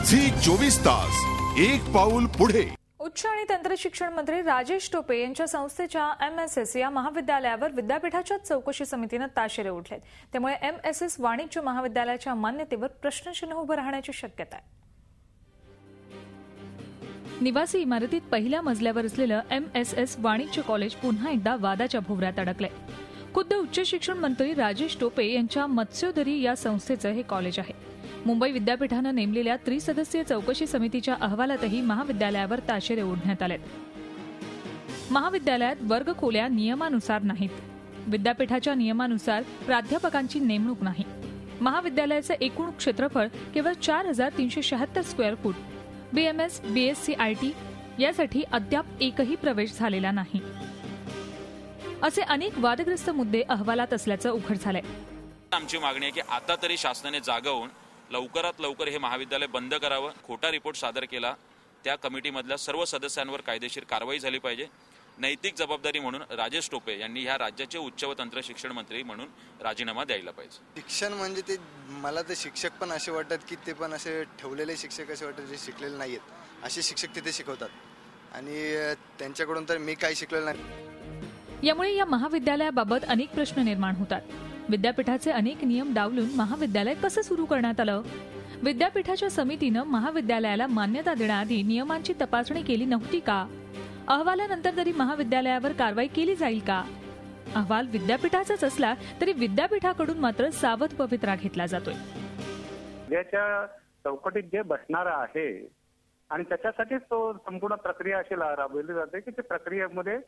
Zee 24 तास एक पाऊल पुढे। उच्च आणि तंत्र शिक्षण मंत्री राजेश टोपे यांच्या संस्थेच्या MSS या महाविद्यालयावर विद्यापीठाच्या चौकशी समितीने ताशेरे उठलेत। त्यामुळे MSS वाणिज्य महाविद्यालयाच्या मान्यतेवर प्रश्नचिन्ह उभं राहण्याची शक्यता आहे। निवासी इमारतीत पहिल्या मजल्यावर असलेलं MSS वाणिज्य कॉलेज पुन्हा एकदा वादाच्या भोवऱ्यात अडकलंय। खुद्द उच्च शिक्षण मंत्री राजेश टोपे यांच्या मत्स्योदरी या संस्थेचं हे कॉलेज आहे। मुंबई विद्यापीठानं नेमलेल्या त्रिसदस्यीय चौकशी समितीच्या अहवालातही महाविद्यालयावर ताशेरे ओढण्यात आलेत। महाविद्यालयात वर्गखोल्या नियमानुसार नाहीत। विद्यापीठाच्या नियमानुसार प्राध्यापकांची नेमणूक नाही। महाविद्यालयाचे एकूण क्षेत्रफळ केवळ 4376 square foot. BMS, BSc IT यासाठी अद्याप एकही प्रवेश झालेला नाही। असे अनेक वादग्रस्त मुद्दे अहवालात असल्याचं उघड झालंय। आमची मागणी आहे की आता तरी शासनाने जागा होऊन लवकरात लवकर हे महाविद्यालय बंद करावं। खोटा रिपोर्ट सादर केला त्या कमिटीमधल्या सर्व सदस्यांवर कायदेशीर कारवाई झाली पाहिजे। नैतिक जबाबदारी म्हणून राजेश टोपे यांनी ह्या राज्याचे उच्च व तंत्र शिक्षण मंत्री म्हणून राजीनामा द्यायला पाहिजे। शिक्षण म्हणजे ते मला तर शिक्षक पण असे वाटतात की ते पण असे ठेवलेले शिक्षक असे वाटतात जे शिकलेले नाहीत। असे शिक्षक तिथे शिकवतात आणि त्यांच्याकडून तर मी काही शिकलेलं नाही। यामुळे या महाविद्यालयाबाबत अनेक प्रश्न निर्माण होतात। विद्यापीठाचे अनेक नियम डावलून महाविद्यालय कसं सुरू करण्यात आलं? विद्यापीठाच्या समितीनं महाविद्यालयाला मान्यता देण्याआधी नियमांची तपासणी केली नव्हती का? अहवालानंतर तरी महाविद्यालयावर कारवाई केली जाईल का? अहवाल विद्यापीठाचाच असला तरी विद्यापीठाकडून मात्र सावध पवित्रा घेतला जातोय। याच्या चौकटीत जे बसणार आहे आणि त्याच्यासाठीच तो संपूर्ण प्रक्रिया अशी राबवली जाते की त्या प्रक्रियेमध्ये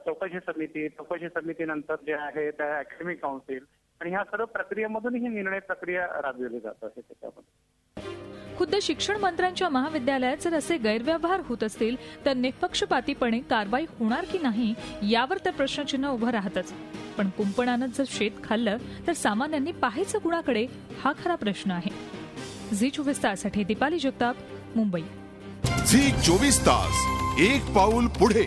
चौकशी समितीनंतर जे आहे त्या अकॅडमिक काउन्सिल आणि ह्या सर्व प्रक्रियेमधून ही निर्णय प्रक्रिया राबवली जात आहे। त्याच्यामध्ये खुद्द शिक्षण मंत्र्यांच्या महाविद्यालयात जर असे गैरव्यवहार होत असतील तर निष्पक्षपातीपणे कारवाई होणार की नाही यावर तर प्रश्नचिन्ह उभं राहतच। पण कुंपणानं जर शेत खाल्लं तर सामान्यांनी पाहायचं कुणाकडे हा खरा प्रश्न आहे। झी 24 ताससाठी दीपाली जगताप, मुंबई। झी 24 तास एक पाऊल पुढे।